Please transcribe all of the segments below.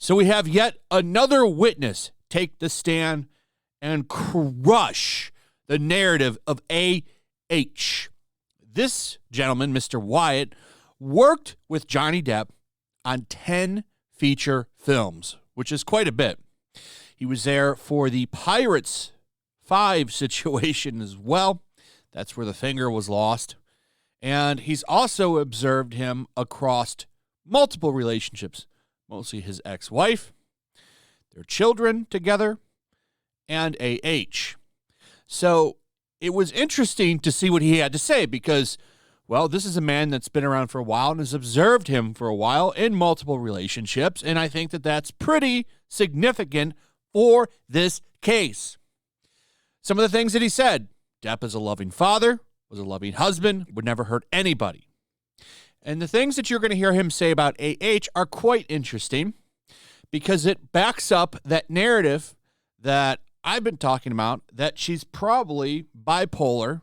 So we have yet another witness take the stand and crush the narrative of A.H. This gentleman, Mr. Wyatt, worked with Johnny Depp on 10 feature films, which is quite a bit. He was there for the Pirates 5 situation as well. That's where the finger was lost. And he's also observed him across multiple relationships, mostly his ex-wife, their children together, and A.H. So it was interesting to see what he had to say because, well, this is a man that's been around for a while and has observed him for a while in multiple relationships, and I think that that's pretty significant for this case. Some of the things that he said: Depp is a loving father, was a loving husband, would never hurt anybody. And the things that you're going to hear him say about A.H. are quite interesting because it backs up that narrative that I've been talking about, that she's probably bipolar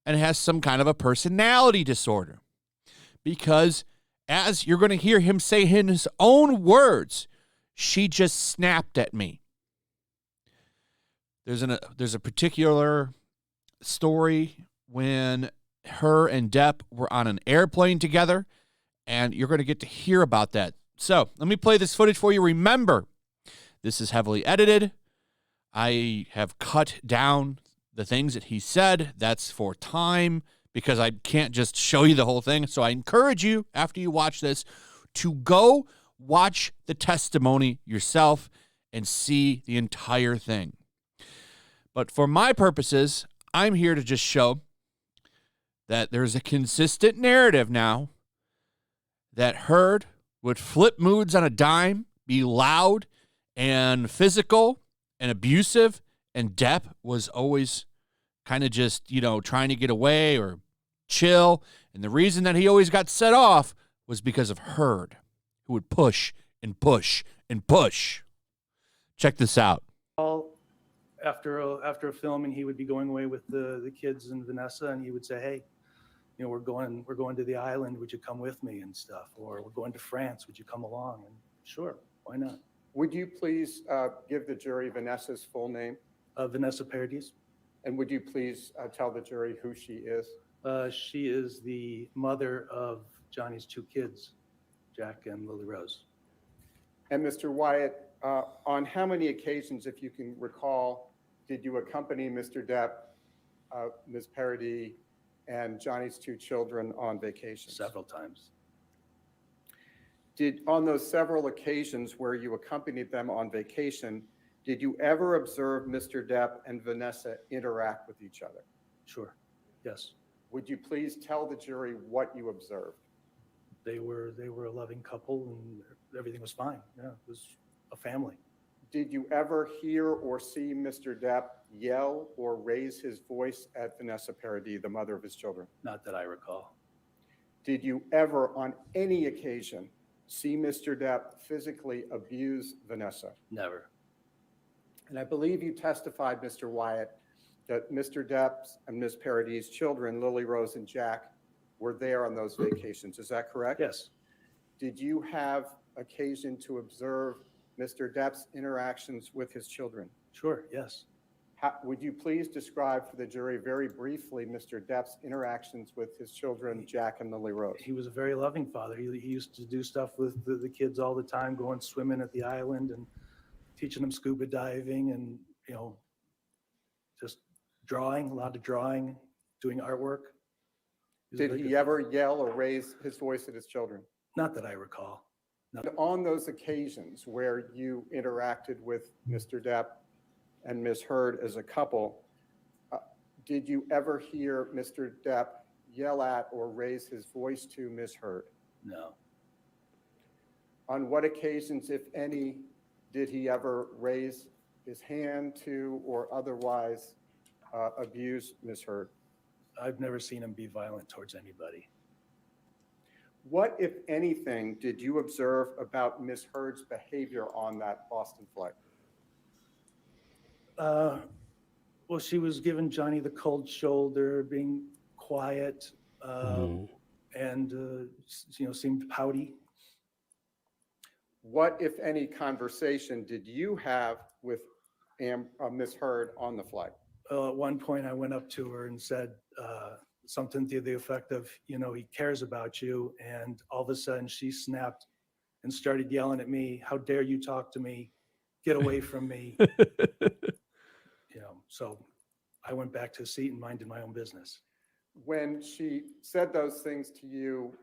and has some kind of a personality disorder. Because as you're going to hear him say in his own words, she just snapped at me. There's a particular story when her and Depp were on an airplane together, and you're going to get to hear about that. So let me play this footage for you. Remember, this is heavily edited. I have cut down the things that he said. That's for time because I can't just show you the whole thing. So I encourage you, after you watch this, to go watch the testimony yourself and see the entire thing. But for my purposes, I'm here to just show that there's a consistent narrative now that Heard would flip moods on a dime, be loud and physical and abusive, and Depp was always kind of just, trying to get away or chill. And the reason that he always got set off was because of Heard, who would push and push and push. Check this out. After a filming, he would be going away with the kids and Vanessa, and he would say, "Hey, we're going to the island. Would you come with me?" and stuff. Or, "We're going to France. Would you come along?" And sure, why not? Would you please give the jury Vanessa's full name? Vanessa Paradis. And would you please tell the jury who she is? She is the mother of Johnny's 2 kids, Jack and Lily Rose. And Mr. Wyatt, on how many occasions, if you can recall, did you accompany Mr. Depp, Ms. Paradis, and Johnny's 2 children on vacation? Several times. On those several occasions where you accompanied them on vacation, did you ever observe Mr. Depp and Vanessa interact with each other? Sure, yes. Would you please tell the jury what you observed? They were a loving couple and everything was fine. Yeah, it was a family. Did you ever hear or see Mr. Depp yell or raise his voice at Vanessa Paradis, the mother of his children? Not that I recall. Did you ever, on any occasion, see Mr. Depp physically abuse Vanessa? Never. And I believe you testified, Mr. Wyatt, that Mr. Depp's and Ms. Paradis' children, Lily Rose and Jack, were there on those vacations. Is that correct? Yes. Did you have occasion to observe Mr. Depp's interactions with his children? Sure, yes. Would you please describe for the jury very briefly Mr. Depp's interactions with his children, Jack and Lily Rose? He was a very loving father. He used to do stuff with the kids all the time, going swimming at the island and teaching them scuba diving and, just drawing, a lot of drawing, doing artwork. Did he ever yell or raise his voice at his children? Not that I recall. No. On those occasions where you interacted with Mr. Depp and Ms. Heard as a couple, did you ever hear Mr. Depp yell at or raise his voice to Ms. Heard? No. On what occasions, if any, did he ever raise his hand to or otherwise abuse Ms. Heard? I've never seen him be violent towards anybody. What, if anything, did you observe about Ms. Heard's behavior on that Boston flight? Well, she was giving Johnny the cold shoulder, being quiet, and seemed pouty. What, if any, conversation did you have with Ms. Heard on the flight? At one point, I went up to her and said something to the effect of, you know, he cares about you. And all of a sudden, she snapped and started yelling at me, "How dare you talk to me? Get away from me!" You know, so I went back to the seat and minded my own business. When she said those things to you,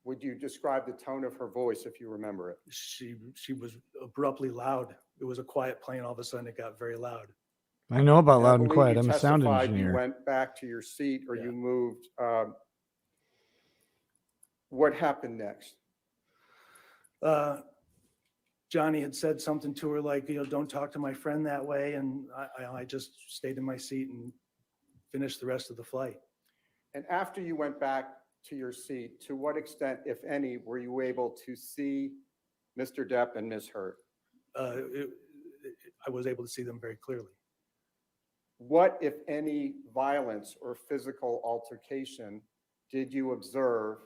would you describe the tone of her voice if you remember it? She was abruptly loud. It was a quiet plane. All of a sudden, it got very loud. I know about And I loud and believe quiet. you I'm a sound testified engineer. You went back to your seat, or Yeah. you moved. What happened next? Johnny had said something to her like, you know, "Don't talk to my friend that way." And I just stayed in my seat and finished the rest of the flight. And after you went back to your seat, to what extent, if any, were you able to see Mr. Depp and Ms. Heard? I was able to see them very clearly. What, if any, violence or physical altercation did you observe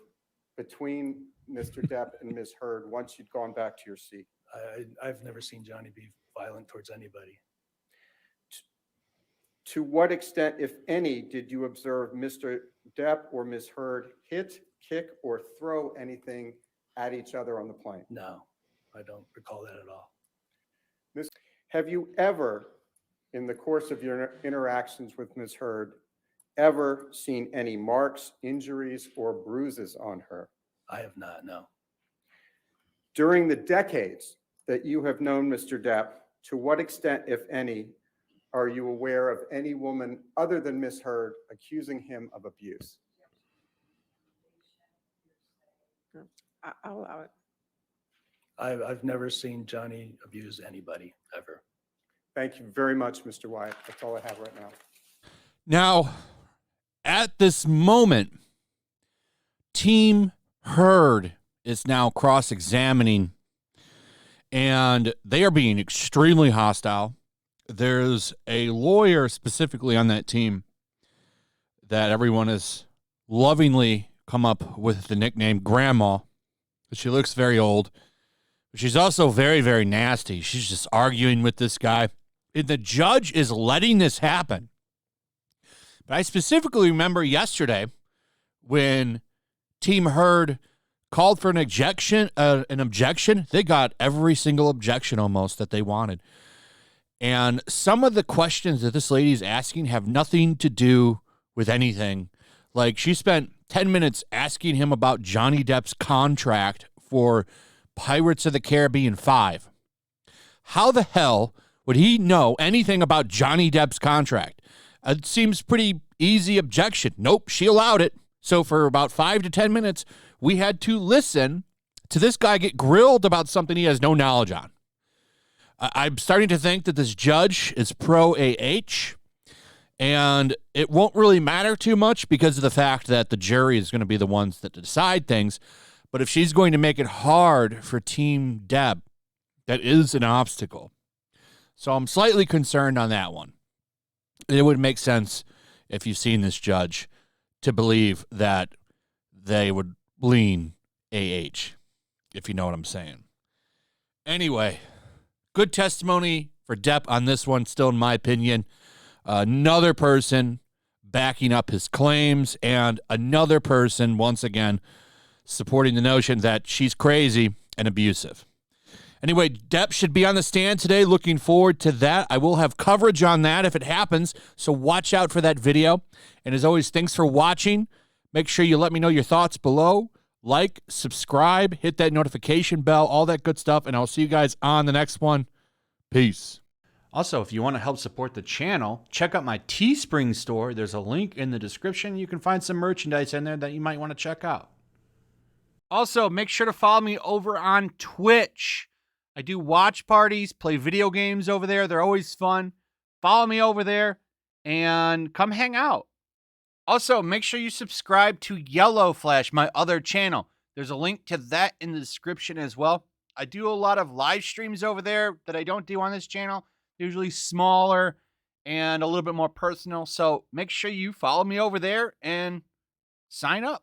between Mr. Depp and Ms. Heard once you'd gone back to your seat? I've never seen Johnny be violent towards anybody. To what extent, if any, did you observe Mr. Depp or Ms. Heard hit, kick, or throw anything at each other on the plane? No, I don't recall that at all. Have you ever, in the course of your interactions with Ms. Heard, ever seen any marks, injuries, or bruises on her? I have not, no. During the decades that you have known Mr. Depp, to what extent, if any, are you aware of any woman other than Ms. Heard accusing him of abuse? I'll allow it. I've never seen Johnny abuse anybody, ever. Thank you very much, Mr. Wyatt. That's all I have right now. Now, at this moment, Team Heard is now cross-examining, and they are being extremely hostile. There's a lawyer specifically on that team that everyone has lovingly come up with the nickname Grandma. She looks very old, but she's also very, very nasty. She's just arguing with this guy. And the judge is letting this happen. But I specifically remember yesterday when Team Heard called for an objection. They got every single objection almost that they wanted. And some of the questions that this lady is asking have nothing to do with anything. Like, she spent 10 minutes asking him about Johnny Depp's contract for Pirates of the Caribbean 5. How the hell would he know anything about Johnny Depp's contract? It seems pretty easy objection. Nope, she allowed it. So for about 5 to 10 minutes, we had to listen to this guy get grilled about something he has no knowledge on. I'm starting to think that this judge is pro-AH, and it won't really matter too much because of the fact that the jury is going to be the ones that decide things. But if she's going to make it hard for Team Depp, that is an obstacle. So I'm slightly concerned on that one. It would make sense, if you've seen this judge, to believe that they would lean AH, if you know what I'm saying. Anyway, good testimony for Depp on this one, still in my opinion. Another person backing up his claims, and another person, once again, supporting the notion that she's crazy and abusive. Anyway, Depp should be on the stand today. Looking forward to that. I will have coverage on that if it happens, so watch out for that video. And as always, thanks for watching. Make sure you let me know your thoughts below. Like, subscribe, hit that notification bell, all that good stuff, and I'll see you guys on the next one. Peace. Also, if you want to help support the channel, check out my Teespring store. There's a link in the description. You can find some merchandise in there that you might want to check out. Also, make sure to follow me over on Twitch. I do watch parties, play video games over there. They're always fun. Follow me over there and come hang out. Also, make sure you subscribe to YellowFlash, my other channel. There's a link to that in the description as well. I do a lot of live streams over there that I don't do on this channel. Usually smaller and a little bit more personal. So make sure you follow me over there and sign up.